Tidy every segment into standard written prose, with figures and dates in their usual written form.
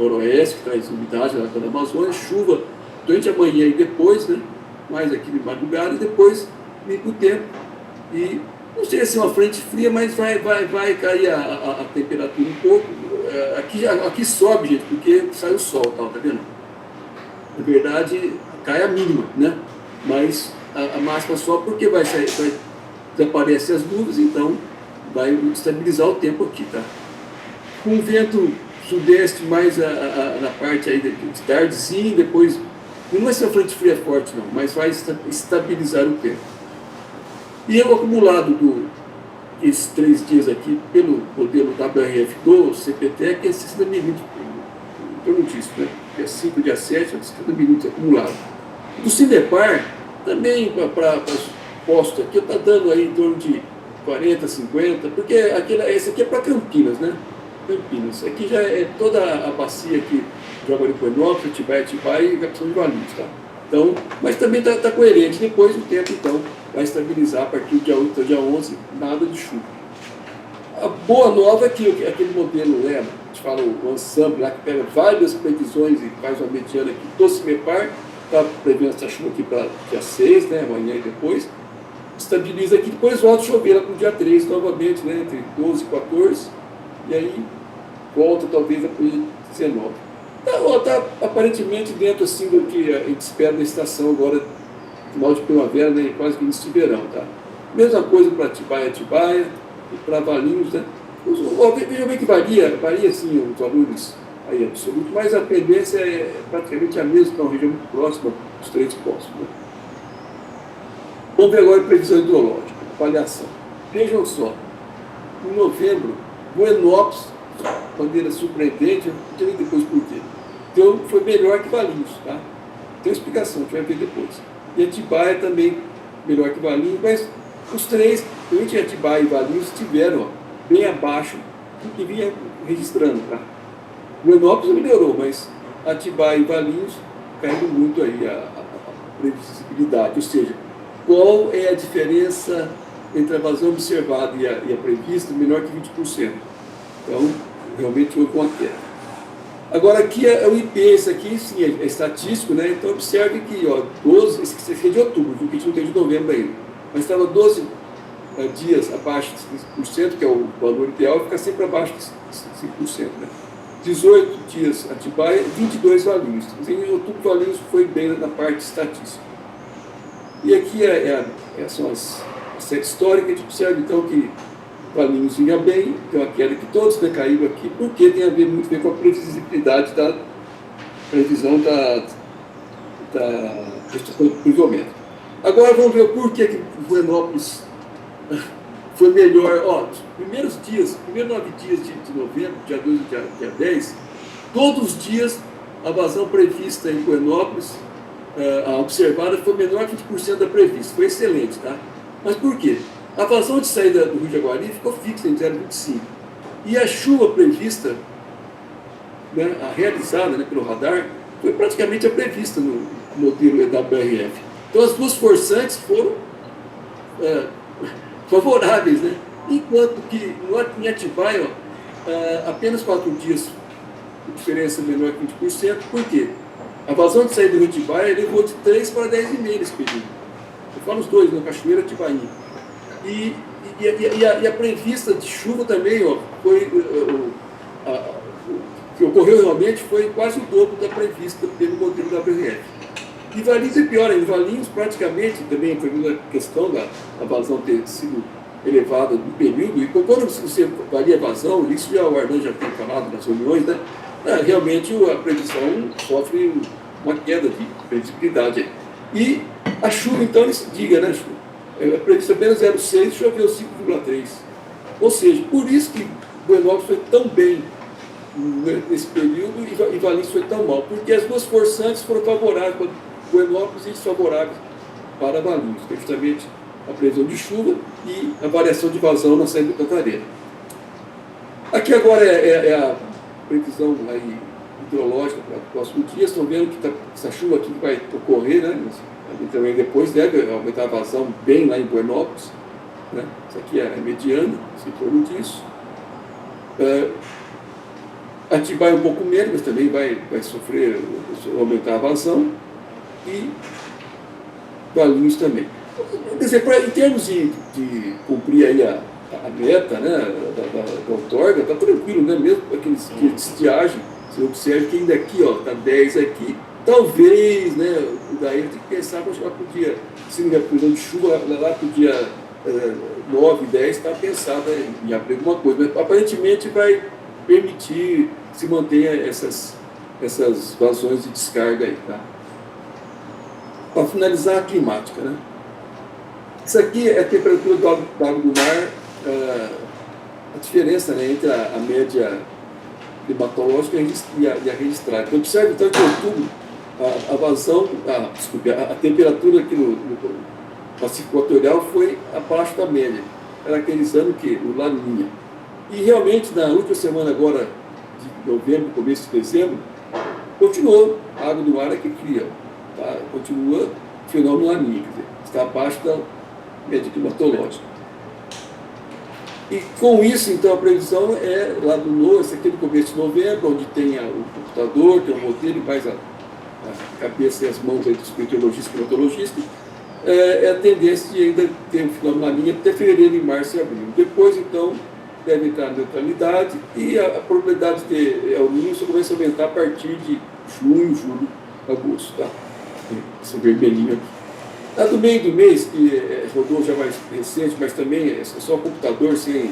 noroeste, que traz umidade lá da Amazônia, chuva durante a manhã e depois, né? Mais aqui de madrugada, e depois vem o tempo. E não sei se é uma frente fria, mas vai cair a temperatura um pouco. Aqui sobe, gente, porque sai o sol, tá vendo? Na verdade, cai a mínima, né? Mas a máxima sobe porque vai desaparecer as nuvens, então vai estabilizar o tempo aqui, tá? Com o vento sudeste mais na parte aí de tardezinho, depois não vai ser uma frente fria forte não, mas vai estabilizar o tempo. E o acumulado esses 3 dias aqui pelo modelo WRF do CPTEC é 60 minutos, eu disse, né? Dia 5, dia 7, 60 minutos acumulado. Do Sinepar, também para posto aqui, está dando aí em torno de 40, 50, porque esse aqui é para Campinas, né? Campinas. Aqui já é toda a bacia aqui de Jaguaripuenópolis, Atibaia e Capitão de Valinhos, tá? Então, mas também está coerente. Depois do tempo, então, vai estabilizar a partir do dia 8 até o dia 11, nada de chuva. A boa nova é que aquele modelo, né, a gente fala o ensemble lá, que pega várias previsões e faz uma mediana aqui do CIMEPAR, está prevendo essa chuva aqui para dia 6, né, amanhã e depois, estabiliza aqui, depois volta a chover lá para o dia 3 novamente, né, entre 12 e 14, e aí volta talvez para o dia 19. Está aparentemente dentro assim do que a gente espera na estação agora, final de primavera, né, quase que início de verão, tá? Mesma coisa para Atibaia e para Valinhos, né? Veja bem que varia sim os valores aí absolutos, mas a tendência é praticamente a mesma, que é uma região muito próxima dos 3 postos, né? Vamos ver agora a previsão hidrológica, avaliação. Vejam só, em novembro, Buenópolis, bandeira surpreendente, eu não sei depois por quê. Então, foi melhor que Valinhos, tá? Tem explicação, a gente vai ver depois. E Atibaia também melhor que Valinhos, mas os 3, principalmente Atibaia e Valinhos, estiveram bem abaixo do que vinha registrando, tá? Buenópolis melhorou, mas Atibaia e Valinhos caindo muito aí a previsibilidade, ou seja, qual é a diferença entre a vazão observada e a prevista, menor que 20%. Então, realmente houve uma queda. Agora, aqui é o IP, esse aqui sim é estatístico, né? Então, observe que, ó, 12, esse aqui é de outubro, porque a gente não tem de novembro ainda, mas estava 12 dias abaixo de 5%, que é o valor ideal, fica sempre abaixo de 5%, né? 18 dias Atibaia, 22 Valinhos. Em outubro, Valinhos foi bem na parte estatística. E aqui são as séries históricas, a gente observa então que Valinhos vinha bem, tem uma queda que todos caíram aqui, porque tem a ver muito bem com a previsibilidade da previsão da gestação do pluviométrico. Agora vamos ver o porquê que Buenópolis foi melhor. Ó, os primeiros 9 dias de novembro, dia 2 e dia 10, todos os dias a vazão prevista em Buenópolis, a observada, foi menor que 20% da prevista. Foi excelente, tá? Mas por quê? A vazão de saída do Rio de Jaguari ficou fixa em 0,25. E a chuva prevista, né, a realizada, né, pelo radar, foi praticamente a prevista no modelo EWRF. Então as duas forçantes foram favoráveis, né? Enquanto que em Atibaia, apenas 4 dias de diferença menor que 20%. Por quê? A vazão de saída do Rio de Atibaia levou de 3 para 10,5 nesse período. Eu falo os dois, né? Cachoeira e Atibainha. E a prevista de chuva também, ó, foi, o que ocorreu realmente foi quase o dobro da prevista pelo modelo da WRF. E Valinhos é pior ainda. Valinhos praticamente também foi uma questão da vazão ter sido elevada no período, e quando você varia a vazão, isso já o Arlan já tem falado nas reuniões, né? Realmente a previsão sofre uma queda de previsibilidade. E a chuva, então, eles diga, né, chuva? Prevista apenas 0,6, choveu 5,3. Ou seja, por isso que Buenópolis foi tão bem nesse período e Valinhos foi tão mal, porque as duas forçantes foram favoráveis para Buenópolis e desfavoráveis para Valinhos, que é justamente a previsão de chuva e a variação de vazão na saída do Cantareira. Aqui agora é a previsão aí hidrológica para o próximo dia. Estão vendo que essa chuva aqui vai ocorrer, né? Também depois deve aumentar a vazão bem lá em Buenópolis, né? Isso aqui é mediana, em torno disso. Atibaia um pouco menos, mas também vai sofrer, aumentar a vazão, e Valinhos também. Quer dizer, em termos de cumprir aí a meta, né, da outorga, está tranquilo, né? Mesmo aqueles dias de estiagem, você observa que ainda aqui, está 10 aqui, talvez, né, daí tem que pensar para chegar para o dia, se não tiver previsão de chuva, lá para o dia 9, 10, está pensado em abrir alguma coisa, mas aparentemente vai permitir se mantenha essas vazões de descarga aí, tá? Para finalizar, a climática, né? Isso aqui é a temperatura da água do mar, a diferença, né, entre a média climatológica e a registrada. Então, observe, então, que em outubro, a vazão, a temperatura aqui no Pacífico Equatorial foi abaixo da média. Era aqueles anos que o Laninha. E realmente, na última semana agora, de novembro, começo de dezembro, continuou a água do mar é que cria, tá? Continua o fenômeno Laninha, quer dizer, está abaixo da média climatológica. E com isso, então, a previsão é lá do NOAA, esse aqui é no começo de novembro, onde tem o computador, tem o roteiro e mais a cabeça e as mãos aí dos meteorologistas e climatologistas, é a tendência de ainda ter um fenômeno Laninha até fevereiro, em março e abril. Depois, então, deve entrar a neutralidade e a probabilidade de ter El Niño só começa a aumentar a partir de junho, julho, agosto, tá? Esse vermelhinho aqui. A do meio do mês, que rodou já mais recente, mas também é só computador sem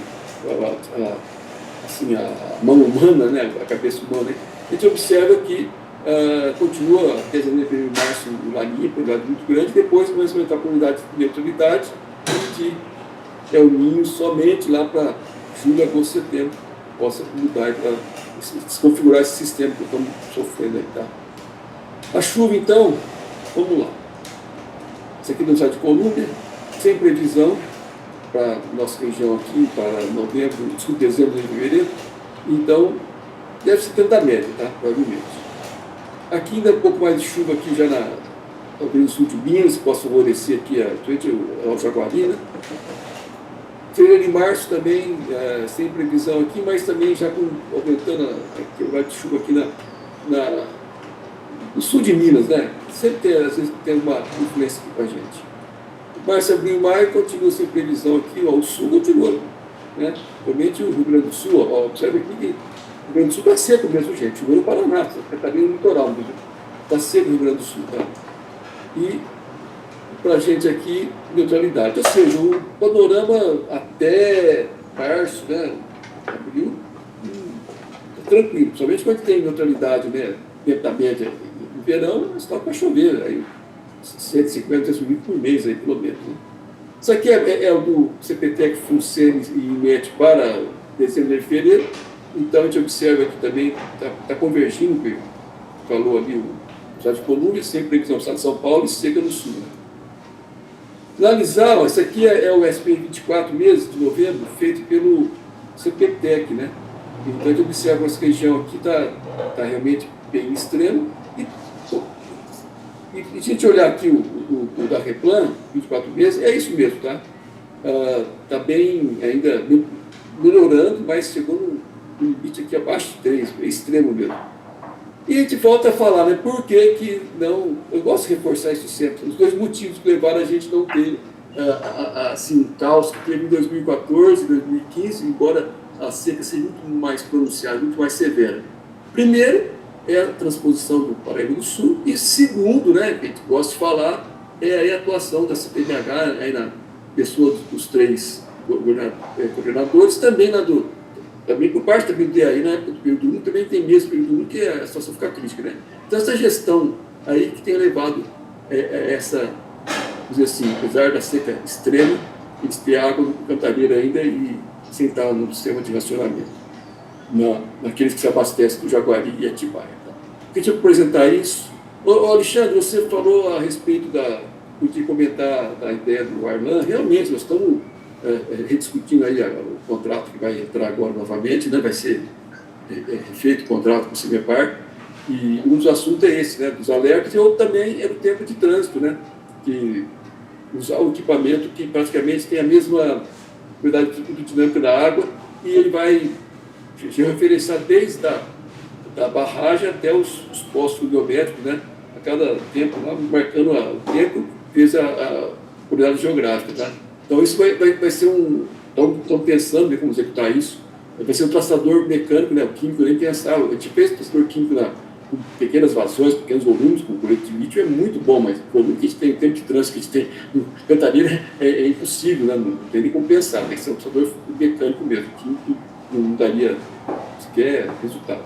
assim, a mão humana, né, a cabeça humana, a gente observa que continua até janeiro, fevereiro, março, o Laninha, probabilidade muito grande, depois começa a aumentar a probabilidade de neutralidade e de El Niño somente lá para julho, agosto, setembro, possa mudar para desconfigurar esse sistema que estamos sofrendo aí, tá? A chuva, então, vamos lá. Isso aqui no site de Colômbia, sem previsão para nossa região aqui, para dezembro e fevereiro. Então, deve ser dentro da média, tá? Provavelmente. Aqui ainda um pouco mais de chuva aqui já talvez no sul de Minas, possa favorecer aqui ao Jaguari, né? Fevereiro e março também, sem previsão aqui, mas também já aumentando a quantidade de chuva aqui no sul de Minas, né? Sempre às vezes tem uma influência aqui com a gente. Março, abril e maio continua sem previsão aqui, o sul continua, né? Realmente o Rio Grande do Sul, observe aqui que o Rio Grande do Sul está seco mesmo, gente. O Paraná, Catarina no litoral, está seco o Rio Grande do Sul, tá? E para a gente aqui, neutralidade. Ou seja, o panorama até março, né? Abril, tranquilo, principalmente quando tem neutralidade, né? Dentro da média. No verão, está para chover, aí 150 mil por mês, aí, pelo menos. Né? Isso aqui é o do CPTEC FUNSEMI e IMET para dezembro e fevereiro. Então, a gente observa que também está convergindo, que falou ali o estado de Colômbia, sempre previsão do estado de São Paulo e seca no sul. Né? Finalizar, isso aqui é o SP 24 meses de novembro, feito pelo CPTEC, né? Então, a gente observa que essa região aqui está realmente bem extremo. E se a gente olhar aqui o da Replan, 24 meses, é isso mesmo, tá? Está bem, ainda melhorando, mas chegou no limite aqui abaixo de 3, é extremo mesmo. E a gente volta a falar, né? Por que não... Eu gosto de reforçar isso sempre. Os dois motivos que levaram a gente não ter assim, o caos que teve em 2014, 2015, embora a seca seja muito mais pronunciada, muito mais severa. Primeiro, é a transposição do Paraíba do Sul, e segundo, né, que a gente gosta de falar, é a atuação da CPMH, aí na pessoa dos três coordenadores, também também por parte também do DAI, na época do período 1, também tem mesmo período 1, que a situação fica crítica, né? Então, essa gestão aí que tem levado essa, vamos dizer assim, apesar da seca extrema, eles têm água no Cantareira ainda e sem estar no sistema de racionamento, naqueles que se abastecem do Jaguari e Atibaia. Tá? Queria te apresentar isso. Alexandre, você falou a respeito de comentar da ideia do Arlan. Realmente, nós estamos rediscutindo aí o contrato que vai entrar agora novamente, né? Vai ser feito o contrato com o CIMEPAR, e um dos assuntos é esse, né? Dos alertas, e outro também é o tempo de trânsito, né? Que usar o equipamento que praticamente tem a mesma propriedade dinâmica da água, e ele vai georreferenciar desde da barragem até os postos biométricos, né? A cada tempo, lá, marcando o tempo, fez a coordenada geográfica. Tá? Então, isso vai ser um... Estão pensando em como executar isso. Vai ser um traçador mecânico, né? O químico, nem pensava. A gente fez traçador químico com pequenas vazões, pequenos volumes, com colete de lítio, é muito bom, mas o volume que a gente tem, o tempo de trânsito que a gente tem no Cantareira é impossível, né? Não tem nem como pensar. Tem que ser um traçador mecânico mesmo. O químico não daria sequer resultado.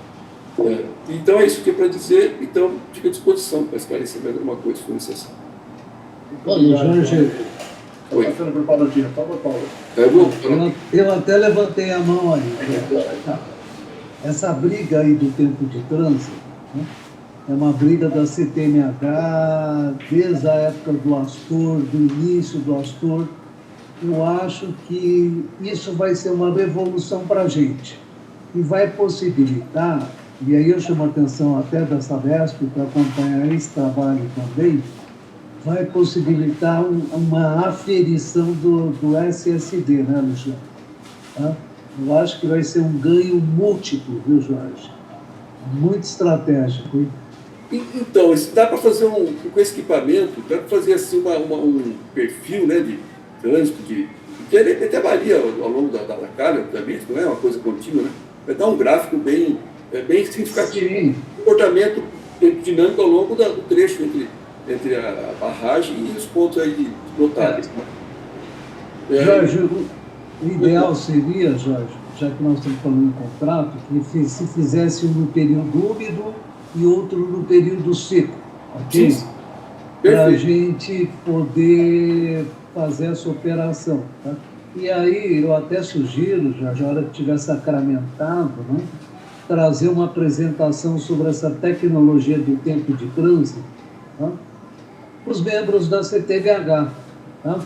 Então, é isso que é para dizer. Então, fica à disposição para esclarecer mais alguma coisa, se for necessário. Jorge. Oi. Passando por Paulo Dino. Por favor, Paulo. Eu até levantei a mão aí. Essa briga aí do tempo de trânsito, né, é uma briga da CTMH desde a época do Astor, do início do Astor. Eu acho que isso vai ser uma revolução para a gente e vai possibilitar, e aí eu chamo a atenção até da Sabesp para acompanhar esse trabalho também, vai possibilitar uma aferição do SSD, né, Alexandre? Tá? Eu acho que vai ser um ganho múltiplo, viu, Jorge? Muito estratégico. Hein? Então, dá para fazer com esse equipamento, dá para fazer assim um perfil, né, de trânsito, que ele até varia ao longo da calha, obviamente, não é uma coisa contínua, né? Vai dar um gráfico bem significativo. Sim. Comportamento dinâmico ao longo do trecho entre a barragem e os pontos aí notáveis. Né? Jorge, o ideal seria, Jorge, já que nós estamos falando em contrato, que se fizesse um no período úmido e outro no período seco, ok? Para a gente poder fazer essa operação. Tá? E aí eu até sugiro, já na hora que tiver sacramentado, né, trazer uma apresentação sobre essa tecnologia do tempo de trânsito, tá? Os membros da CTBH. Tá?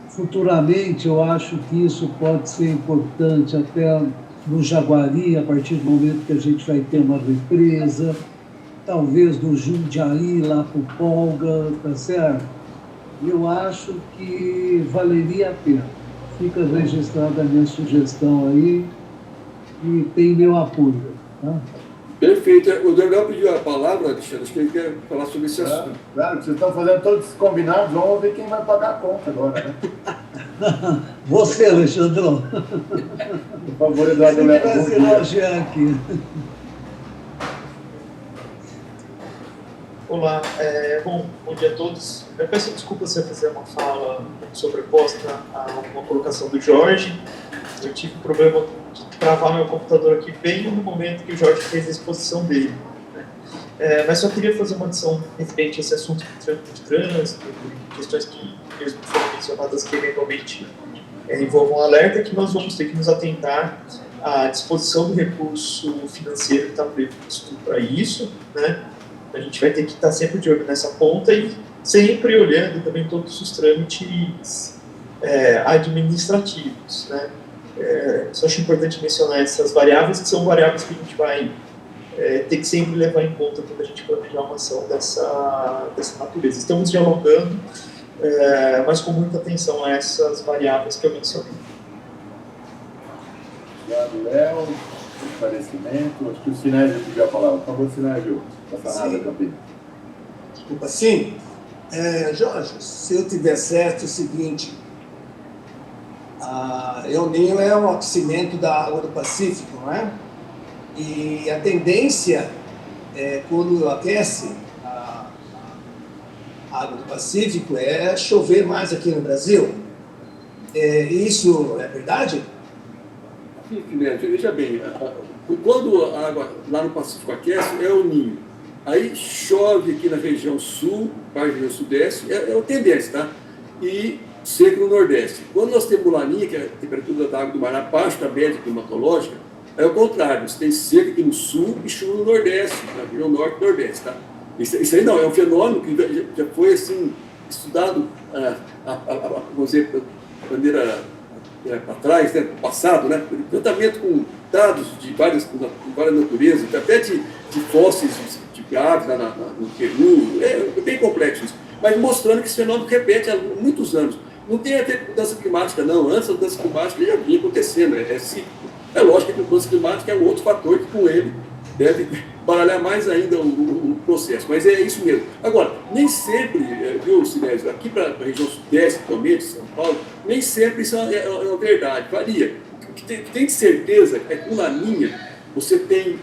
Futuramente, eu acho que isso pode ser importante até no Jaguari, a partir do momento que a gente vai ter uma represa, talvez no Jundiaí, lá para o Polga, tá certo? Eu acho que valeria a pena. Fica registrada a minha sugestão aí e tem meu apoio. Tá? Perfeito. O Daniel pediu a palavra, Alexandre, acho que ele quer falar sobre esse assunto. Claro, vocês estão fazendo todos os combinados, vamos ver quem vai pagar a conta agora, né? Você, Alexandrão. Por favor, Eduardo Você Leco. vai se elogiar aqui. Olá, bom dia a todos. Eu peço desculpa se eu fizer uma fala sobreposta a uma colocação do Jorge. Eu tive um problema de travar meu computador aqui bem no momento que o Jorge fez a exposição dele. Né? Mas só queria fazer uma adição referente a esse assunto de trânsito, questões que mesmo foram mencionadas que eventualmente envolvam alerta, que nós vamos ter que nos atentar à disposição do recurso financeiro que está previsto para isso, né? A gente vai ter que estar sempre de olho nessa ponta e sempre olhando também todos os trâmites administrativos, né? Só acho importante mencionar essas variáveis, que são variáveis que a gente vai ter que sempre levar em conta quando a gente planejar uma ação dessa natureza. Estamos dialogando, mas com muita atenção a essas variáveis que eu mencionei. Obrigado, Léo. Esclarecimento. Acho que o Sinésio pediu a palavra. Por favor, Sinésio. Desculpa, sim. Jorge, se eu tiver certo, é o seguinte: El Niño é um aquecimento da água do Pacífico, não é? E a tendência quando aquece a água do Pacífico é chover mais aqui no Brasil. Isso é verdade? Sim, veja bem, quando a água lá no Pacífico aquece, é o Ninho. Aí chove aqui na região sul, parte da região sudeste, é o tendência, tá? E seco no nordeste. Quando nós temos laninha, que é a temperatura da água do mar abaixo da média climatológica, é o contrário, você tem seca aqui no sul e chuva no nordeste, na região norte e nordeste, tá? Isso aí não, é um fenômeno que já foi, assim, estudado, vamos dizer, de maneira para trás, né, passado, né? Tratamento com dados de várias naturezas, até de fósseis de aves no Peru, é bem complexo isso, mas mostrando que esse fenômeno repete há muitos anos. Não tem a ver com mudança climática, não. Antes da mudança climática já vinha acontecendo, é cíclico. É lógico que a mudança climática é um outro fator que com ele deve baralhar mais ainda o processo, mas é isso mesmo. Agora, nem sempre, viu, Sinésio, aqui para a região sudeste, principalmente, São Paulo, nem sempre isso é uma verdade, varia. O que tem de certeza é que com Laninha você tem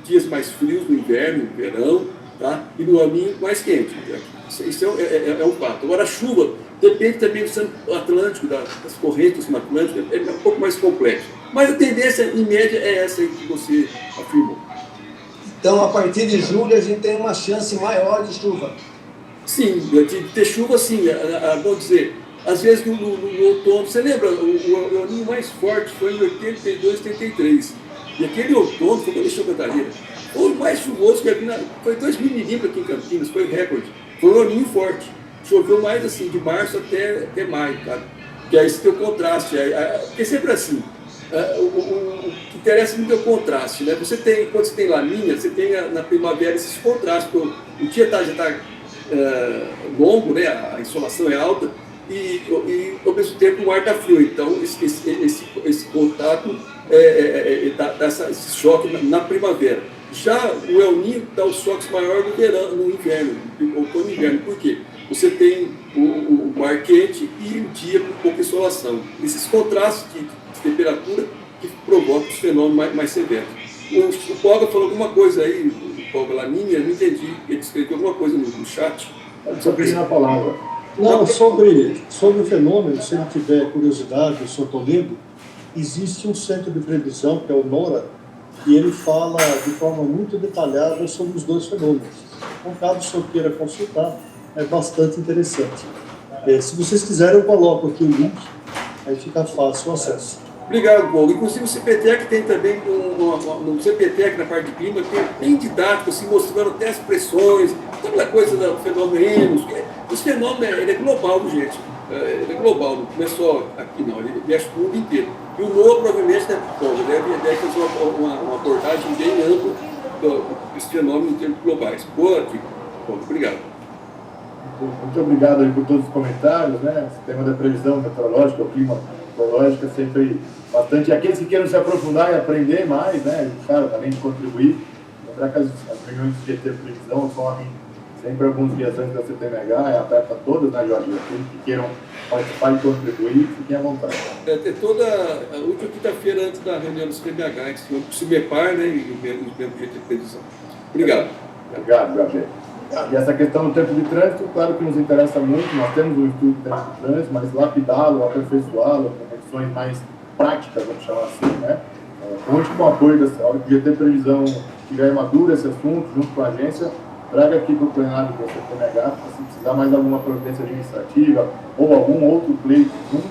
dias mais frios no inverno, no verão, tá? E no Laninha mais quente. Isso é um fato. Agora, a chuva depende também do Oceano Atlântico, das correntes no Atlântico, é um pouco mais complexo. Mas a tendência, em média, é essa aí que você afirmou. Então, a partir de julho, a gente tem uma chance maior de chuva. Sim, de ter chuva, sim. Vamos dizer, às vezes no outono, você lembra, o El Niño mais forte foi em 82, 83. E aquele outono foi quando deixou Catarina. O mais chuvoso que foi 2 milímetros aqui em Campinas, foi recorde. Foi um El Niño forte. Choveu mais assim, de março até maio, tá? Que aí você tem o contraste. Porque sempre assim. O que interessa muito é o contraste, né? Quando você tem Laninha, você tem na primavera esses contrastes. O dia já está longo, né? A insolação é alta e ao mesmo tempo o ar está frio. Então esse contato dá esse choque na primavera. Já o El Niño dá os choques maiores no inverno, outono e inverno. Por quê? Você tem o mar quente e o dia com pouca insolação. Esses contrastes de temperatura que provocam os fenômenos mais severos. O Poga falou alguma coisa aí, o Poga Laninha, não entendi, ele escreveu alguma coisa no chat. Só pedindo a palavra. Não, sobre o fenômeno, se ele tiver curiosidade, o Sr. Toledo, existe um centro de previsão, que é o NORA, e ele fala de forma muito detalhada sobre os dois fenômenos. Então, caso o senhor queira consultar, é bastante interessante. Se vocês quiserem, eu coloco aqui o link, aí fica fácil o acesso. Obrigado, Paulo. Inclusive o CPTEC tem também, no CPTEC, na parte de clima, tem bem didático, assim, mostrando até as pressões, toda aquela coisa do fenômeno. Esse fenômeno ele é global, gente. Ele é global, não é só aqui, não. Ele mexe com o mundo inteiro. E o NOAA provavelmente deve fazer uma abordagem bem ampla desse fenômeno em termos globais. Boa dica, Paulo. Obrigado. Muito obrigado aí por todos os comentários, né? Esse tema da previsão meteorológica, o clima meteorológico é sempre bastante. E aqueles que queiram se aprofundar e aprender mais, né? Claro, também de contribuir. Lembrar que as reuniões de GT Previsão ocorrem sempre alguns dias antes da CTMH, é aberta a todos, né, Jorge? Aqueles que queiram participar e contribuir, fiquem à vontade. É toda a última quinta-feira antes da reunião do CTMH, o CIMEPAR, né? E o mesmo GT Previsão. Obrigado. Obrigado, Jorge. E essa questão do tempo de trânsito, claro que nos interessa muito, nós temos um estudo de tempo de trânsito, mas lapidá-lo, aperfeiçoá-lo, com condições mais práticas, vamos chamar assim, né? Conte com o apoio da GT Previsão, tiver madura esse assunto, junto com a agência, traga aqui para o plenário do CTMH, se precisar mais alguma providência administrativa ou algum outro pleito junto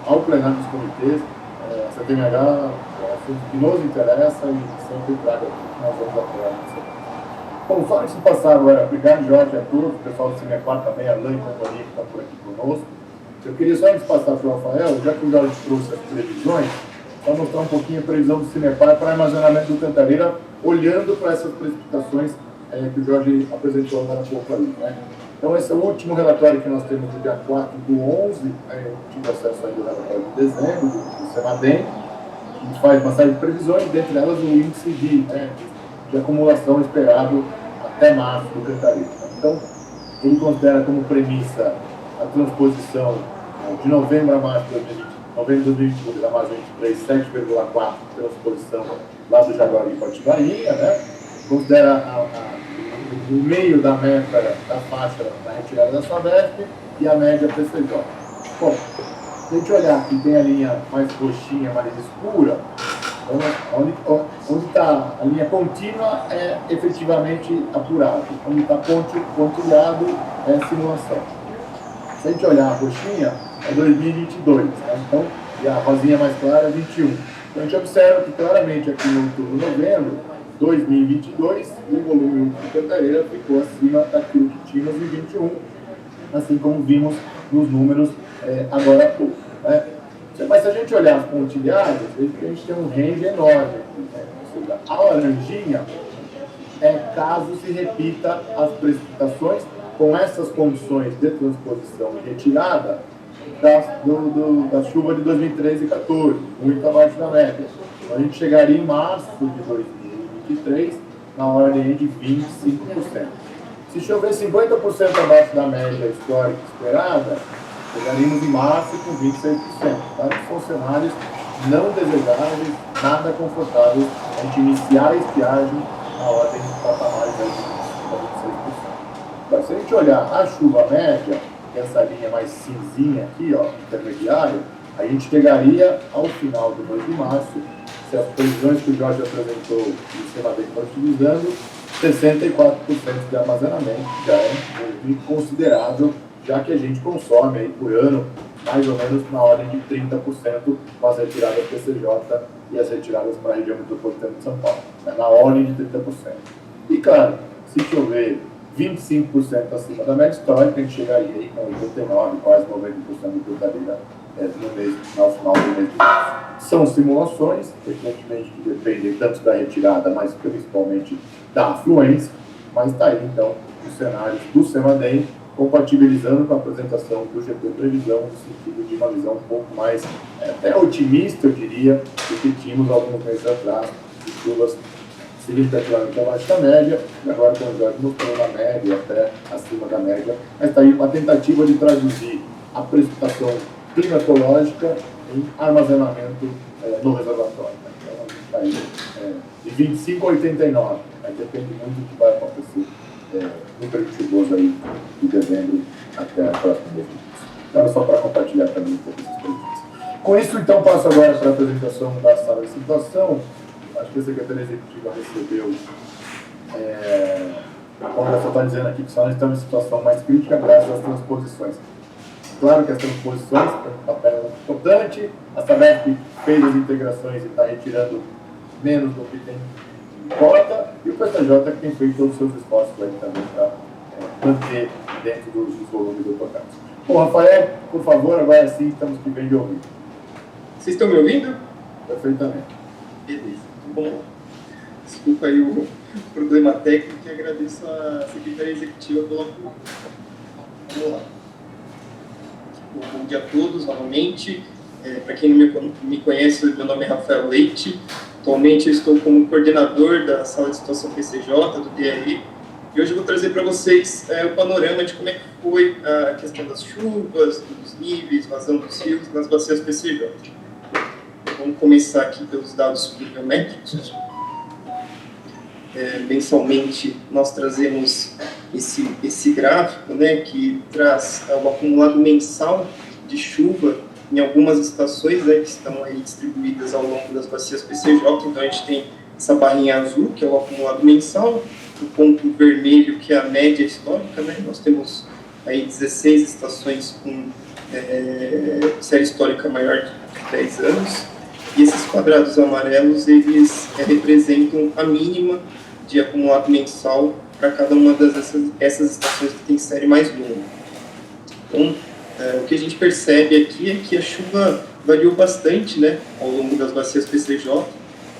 ao plenário dos comitês, a CTMH é um assunto que nos interessa e sempre traga aqui que nós vamos apoiar. Bom, só antes de passar agora, obrigado, Jorge, a todos, o pessoal do CIMEPAR também, a Alain e companhia que está por aqui conosco. Eu queria só antes de passar para o Rafael, já que o Jorge trouxe as previsões, só mostrar um pouquinho a previsão do CIMEPAR para armazenamento do Cantareira, olhando para essas precipitações que o Jorge apresentou agora há pouco ali, né? Então, esse é o último relatório que nós temos do dia 4 do 11, eu tive acesso aí do relatório de dezembro, do Semadem, a gente faz uma série de previsões, dentre elas o índice de acumulação esperado até março do Cantareira. Então, ele considera como premissa a transposição de novembro a março de 2022, a março de 2023, 7,4 transposição lá do Jaguari e Potiguarinha, né? Considera o meio da meta da faixa da retirada da Sabesp e a média PCJ. Bom, se a gente olhar aqui, tem a linha mais roxinha, mais escura, onde está a linha contínua é efetivamente apurado, onde está pontilhado é simulação. Se a gente olhar a roxinha, é 2022, né? Então, e a rosinha mais clara é 21. Então a gente observa que claramente aqui no outubro, novembro, 2022, o volume de Cantareira ficou acima daquilo que tínhamos em 21, assim como vimos nos números agora há pouco, né? Mas se a gente olhar as pontilhadas, a gente tem um range enorme aqui, né? Ou seja, a laranjinha é caso se repita as precipitações com essas condições de transposição e retirada da chuva de 2013 e 2014, muito abaixo da média. Então, a gente chegaria em março de 2023 na ordem de 25%. Se chover 50% abaixo da média histórica esperada, chegaríamos em março com 26%. Tá? São cenários não desejáveis, nada confortáveis, a gente iniciar a estiagem na ordem de patamares de 26%. Então, se a gente olhar a chuva média, que é essa linha mais cinzinha aqui, ó, intermediária, a gente chegaria ao final do mês de março, se as previsões que o Jorge apresentou e o Senado está utilizando, 64% de armazenamento, já é um volume considerável, já que a gente consome aí por ano mais ou menos na ordem de 30% com as retiradas PCJ e as retiradas para a região metropolitana de São Paulo, né, na ordem de 30%. E claro, se chover 25% acima da média histórica, a gente chegaria aí com 89%, quase 90% do totalidade no final do mês de março. São simulações, evidentemente, que dependem tanto da retirada, mas principalmente da afluência, mas está aí, então, os cenários do CEMADEM, compatibilizando com a apresentação do GT Previsão, no sentido de uma visão um pouco mais, até otimista, eu diria, do que tínhamos alguns meses atrás, de chuvas significativamente abaixo da média, e agora com o Jorge mostrando a média, até acima da média, mas está aí uma tentativa de traduzir a precipitação climatológica em armazenamento no reservatório. Então, a gente está aí de 25 a 89, aí depende muito do que vai acontecer no período chuvoso aí de dezembro até a próxima vez. Então, só para compartilhar também um pouco essas previsões. Com isso, então, passo agora para a apresentação da sala de situação. Acho que a Secretaria Executiva recebeu, como ela só está dizendo aqui, que só nós estamos em situação mais crítica graças às transposições. Claro que as transposições têm um papel importante, a Sabesp fez as integrações e está retirando menos do que tem cota, e o PSJ que tem feito todos os seus esforços aí também para manter dentro dos volumes otorgados. Bom, Rafael, por favor, agora sim estamos que bem de ouvir. Vocês estão me ouvindo? Perfeitamente. Beleza. Bom, desculpa aí o problema técnico e agradeço a Secretaria Executiva pelo apoio. Vamos lá. Bom dia a todos, novamente. Para quem não me conhece, meu nome é Rafael Leite. Atualmente eu estou como coordenador da Sala de Situação PCJ, do DRE, e hoje eu vou trazer para vocês o panorama de como é que foi a questão das chuvas, dos níveis, vazão dos rios nas bacias PCJ. Vamos começar aqui pelos dados pluviométricos. Mensalmente, nós trazemos esse gráfico, né, que traz o acumulado mensal de chuva em algumas estações, né, que estão aí distribuídas ao longo das bacias PCJ. Então, a gente tem essa barrinha azul, que é o acumulado mensal, o ponto vermelho, que é a média histórica, né. Nós temos aí 16 estações com série histórica maior de 10 anos, e esses quadrados amarelos, eles representam a mínima de acumulado mensal para cada uma dessas estações que tem série mais longa. Então, o que a gente percebe aqui é que a chuva variou bastante, né, ao longo das bacias PCJ.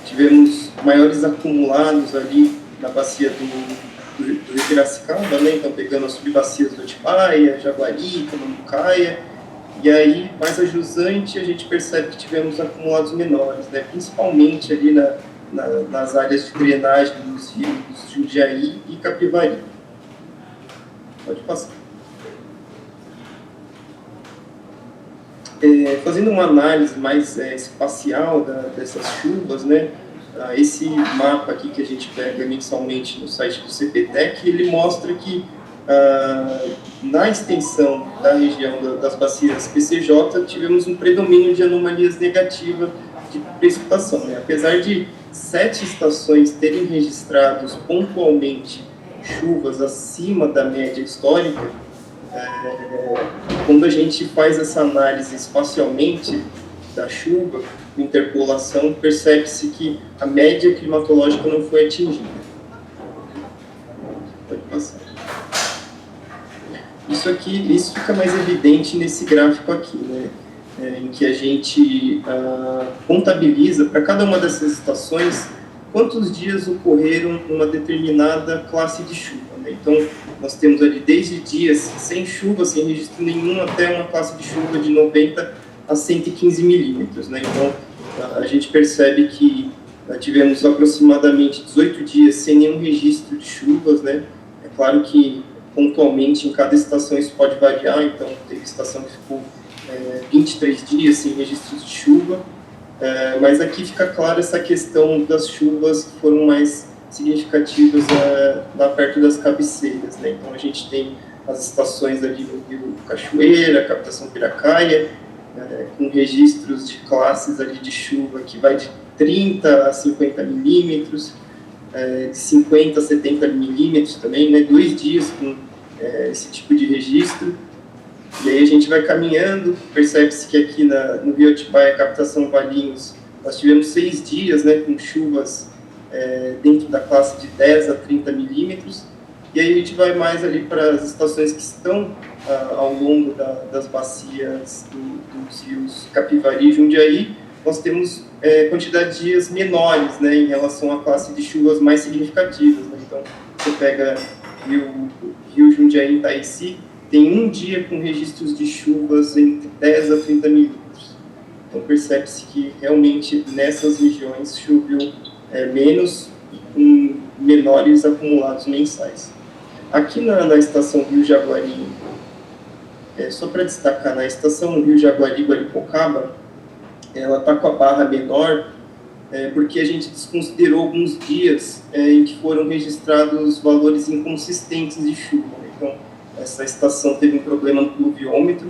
Tivemos maiores acumulados ali na bacia do Rio Piracicaba, né, então pegando as subbacias do Atibaia, Jaguari, Camambucaia, e aí, mais a jusante, a gente percebe que tivemos acumulados menores, né, principalmente ali nas áreas de drenagem dos rios Jundiaí e Capivari. Pode passar. Fazendo uma análise mais espacial dessas chuvas, né, esse mapa aqui que a gente pega mensalmente no site do CPTEC, ele mostra que na extensão da região das bacias PCJ, tivemos um predomínio de anomalias negativas de precipitação, né? Apesar de 7 estações terem registrados pontualmente chuvas acima da média histórica, quando a gente faz essa análise espacialmente da chuva, interpolação, percebe-se que a média climatológica não foi atingida. Pode passar. Isso fica mais evidente nesse gráfico aqui, né? Em que a gente contabiliza para cada uma dessas estações quantos dias ocorreram uma determinada classe de chuva, né? Então, nós temos ali desde dias sem chuva, sem registro nenhum, até uma classe de chuva de 90 a 115 milímetros, né? Então, a gente percebe que tivemos aproximadamente 18 dias sem nenhum registro de chuvas, né? É claro que pontualmente em cada estação isso pode variar, então teve estação que ficou 23 dias sem registros de chuva, mas aqui fica clara essa questão das chuvas que foram mais significativas lá perto das cabeceiras, né? Então a gente tem as estações ali no Rio Cachoeira, Captação Piracaia, com registros de classes ali de chuva que vai de 30 a 50 milímetros, de 50 a 70 milímetros também, né? 2 dias com esse tipo de registro. E aí a gente vai caminhando, percebe-se que aqui no Rio Atibaia, Captação Valinhos, nós tivemos 6 dias, né, com chuvas dentro da classe de 10 a 30 milímetros, e aí a gente vai mais ali para as estações que estão ao longo das bacias dos rios Capivari e Jundiaí. Nós temos quantidade de dias menores, né, em relação à classe de chuvas mais significativas, né? Então, você pega Rio Jundiaí e Itaici, tem 1 dia com registros de chuvas entre 10 a 30 milímetros. Então, percebe-se que realmente nessas regiões choveu menos, com menores acumulados mensais. Aqui na estação Rio Jaguari, só para destacar, na estação Rio Jaguari-Guaripocaba, ela está com a barra menor, porque a gente desconsiderou alguns dias em que foram registrados valores inconsistentes de chuva. Então, essa estação teve um problema no pluviômetro,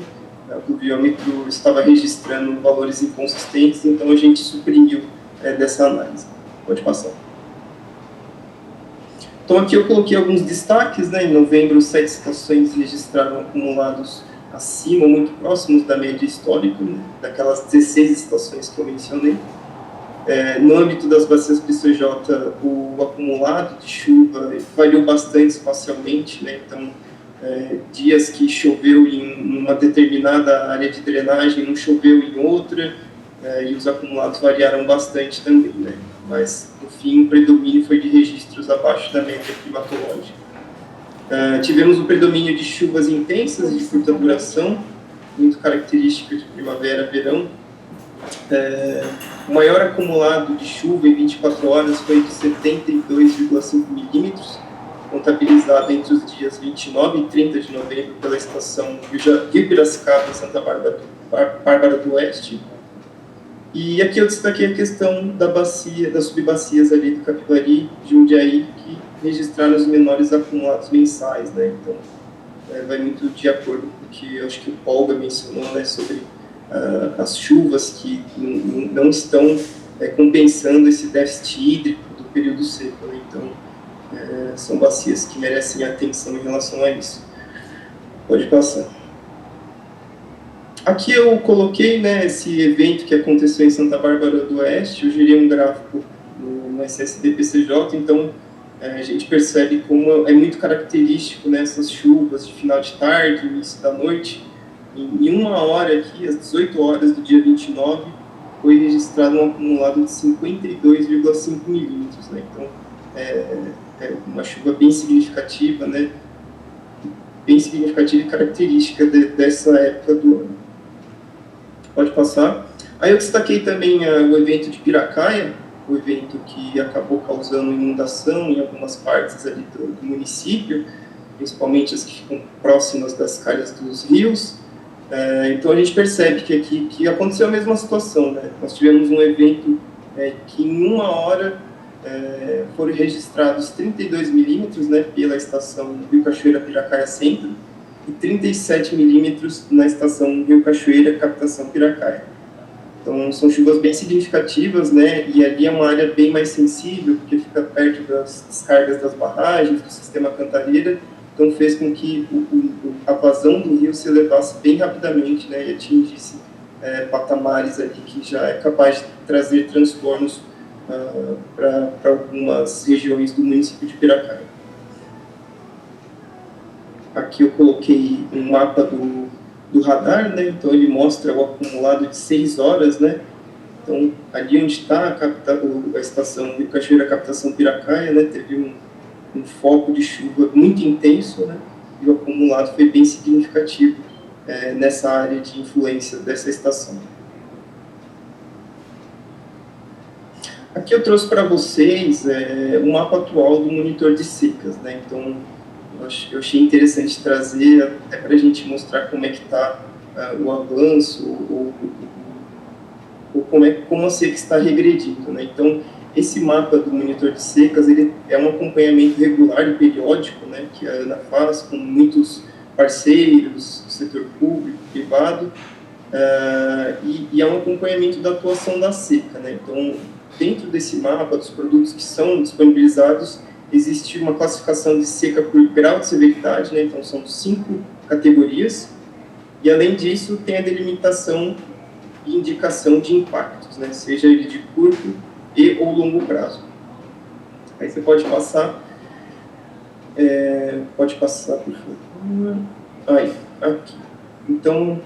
o pluviômetro estava registrando valores inconsistentes, então a gente suprimiu dessa análise. Pode passar. Então, aqui eu coloquei alguns destaques, né? Em novembro, 7 estações registraram acumulados acima, ou muito próximos da média histórica, né? Daquelas 16 estações que eu mencionei. No âmbito das bacias PCJ, o acumulado de chuva variou bastante espacialmente, né? Então, dias que choveu em uma determinada área de drenagem, não choveu em outra, e os acumulados variaram bastante também, né? Mas, no fim, o predomínio foi de registros abaixo da média climatológica. Tivemos o predomínio de chuvas intensas e de curta duração, muito característica de primavera, verão. O maior acumulado de chuva em 24 horas foi de 72,5 milímetros, contabilizado entre os dias 29 e 30 de novembro pela estação Rio Piracicaba, Santa Bárbara do Oeste. E aqui eu destaquei a questão das subbacias ali do Capivari, Jundiaí, que registraram os menores acumulados mensais, né? Então, vai muito de acordo com o que eu acho que o Polga mencionou, né, sobre as chuvas que não estão compensando esse déficit hídrico do período seco, né? Então, são bacias que merecem atenção em relação a isso. Pode passar. Aqui eu coloquei, né, esse evento que aconteceu em Santa Bárbara do Oeste. Eu gerei um gráfico no SSD-PCJ, então a gente percebe como é muito característico, né, essas chuvas de final de tarde, início da noite. Em 1 hora aqui, às 18 horas do dia 29, foi registrado um acumulado de 52,5 milímetros, né? Então, é uma chuva bem significativa, né? Bem significativa e característica dessa época do ano. Pode passar. Aí eu destaquei também o evento de Piracaia, o evento que acabou causando inundação em algumas partes ali do município, principalmente as que ficam próximas das calhas dos rios. Então a gente percebe que aqui que aconteceu a mesma situação, né? Nós tivemos um evento que em 1 hora foram registrados 32 milímetros, né, pela estação Rio Cachoeira Piracaia Centro, e 37 milímetros na estação Rio Cachoeira Captação Piracaia. Então são chuvas bem significativas, né, e ali é uma área bem mais sensível, porque fica perto das descargas das barragens, do sistema Cantareira, então fez com que a vazão do rio se elevasse bem rapidamente, né, e atingisse patamares ali que já é capaz de trazer transtornos para algumas regiões do município de Piracaia. Aqui eu coloquei um mapa do radar, né? Então ele mostra o acumulado de 6 horas, né? Então ali onde está a estação Rio Cachoeira Captação Piracaia, né? Teve um foco de chuva muito intenso, né? E o acumulado foi bem significativo nessa área de influência dessa estação. Aqui eu trouxe para vocês o mapa atual do monitor de secas, né? Então, eu achei interessante trazer até para a gente mostrar como é que está o avanço ou como a seca está regredindo, né? Então, esse mapa do monitor de secas, ele é um acompanhamento regular e periódico, né, que a Ana faz com muitos parceiros, setor público, privado, e é um acompanhamento da atuação da seca, né? Então, dentro desse mapa, dos produtos que são disponibilizados, existe uma classificação de seca por grau de severidade, né? Então, são 5 categorias, e além disso, tem a delimitação e indicação de impactos, né? Seja ele de curto e ou longo prazo. Aí você pode passar, por favor. Aí, aqui. Então,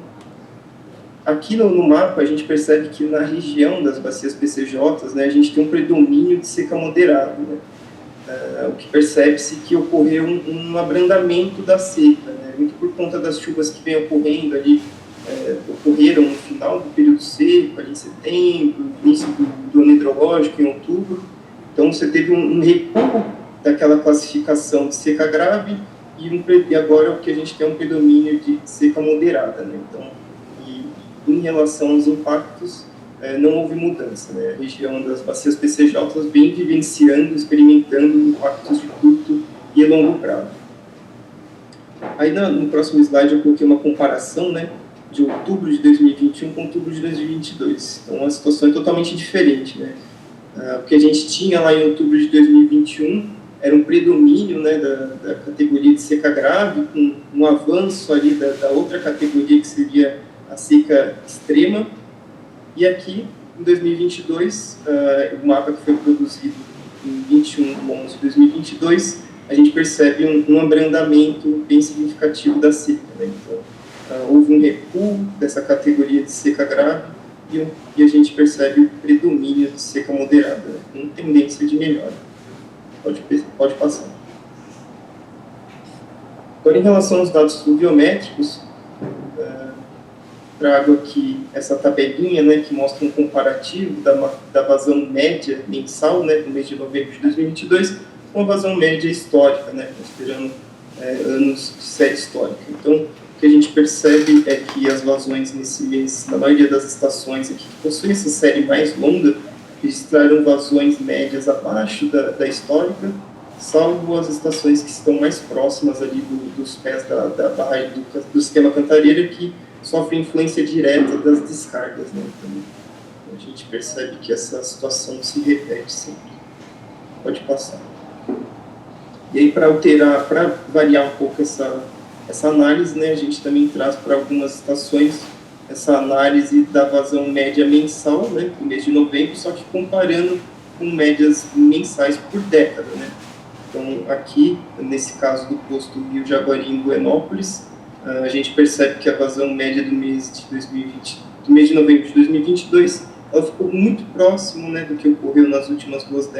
aqui no mapa a gente percebe que na região das bacias PCJs, né, a gente tem um predomínio de seca moderada, né? O que percebe-se que ocorreu um abrandamento da seca, né? Muito por conta das chuvas que vem ocorrendo ali, ocorreram no final do período seco, ali em setembro, início do ano hidrológico, em outubro. Então, você teve um recuo daquela classificação de seca grave e agora o que a gente tem é um predomínio de seca moderada, né? Então, em relação aos impactos, não houve mudança, né? A região das bacias PCJs vem vivenciando, experimentando impactos de curto e longo prazo. Aí, no próximo slide, eu coloquei uma comparação, né, de outubro de 2021 com outubro de 2022. Então, a situação é totalmente diferente, né? O que a gente tinha lá em outubro de 2021 era um predomínio, né, da categoria de seca grave, com um avanço ali da outra categoria, que seria a seca extrema. E aqui, em 2022, o mapa que foi produzido em 21/11/2022, a gente percebe um abrandamento bem significativo da seca, né? Então, houve um recuo dessa categoria de seca grave e a gente percebe o predomínio de seca moderada, né, com tendência de melhora. Pode passar. Agora, em relação aos dados pluviométricos, trago aqui essa tabelinha, né, que mostra um comparativo da vazão média mensal, né, no mês de novembro de 2022, com a vazão média histórica, né, considerando anos de série histórica. Então, o que a gente percebe é que as vazões nesse mês, na maioria das estações aqui que possuem essa série mais longa, registraram vazões médias abaixo da histórica, salvo as estações que estão mais próximas ali dos pés da barragem do sistema Cantareira, que sofrem influência direta das descargas, né? Então, a gente percebe que essa situação se repete sempre. Pode passar. E aí, para variar um pouco essa análise, né, a gente também traz para algumas estações essa análise da vazão média mensal, né, no mês de novembro, só que comparando com médias mensais por década, né. Então, aqui, nesse caso do posto Rio Jaguari em Buenópolis, a gente percebe que a vazão média do mês de novembro de 2022, ela ficou muito próximo, né, do que ocorreu nas últimas 2 décadas.